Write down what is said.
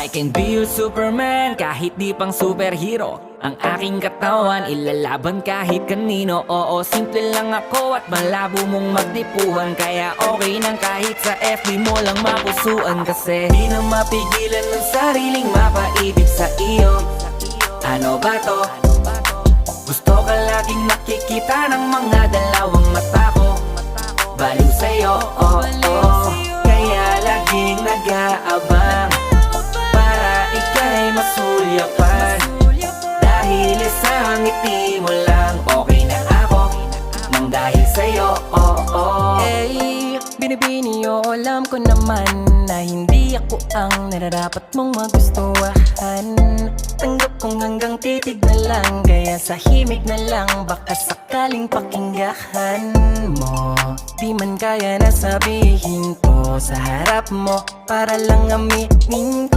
I can be your Superman, kahit di pang superhero. Ang aking katawan, ilalaban kahit kanino. Oo, simple lang ako at malabo mong magdipuhan. Kaya okay nang kahit sa FB mo lang mapusuan. Kasi di na mapigilan ng sariling mapaibig sa iyo. Ano ba to? Gusto ka laging nakikita ng mga dalawang mata ko. Baliw sa'yo, oh, oh. Kaya laging nag-aabang para ika'y masulyapan. Dahil isang ngiti mo lang, okay na ako nang dahil sa'yo, oh, oh. Hey, binibini o alam ko naman na hindi ako ang nararapat mong magustuhan. Tanggap kong hanggang titig na lang, kaya sa himig na lang baka sakaling pakinggan mo. Di man kaya na sabihin ko sa harap mo para lang aminin ko.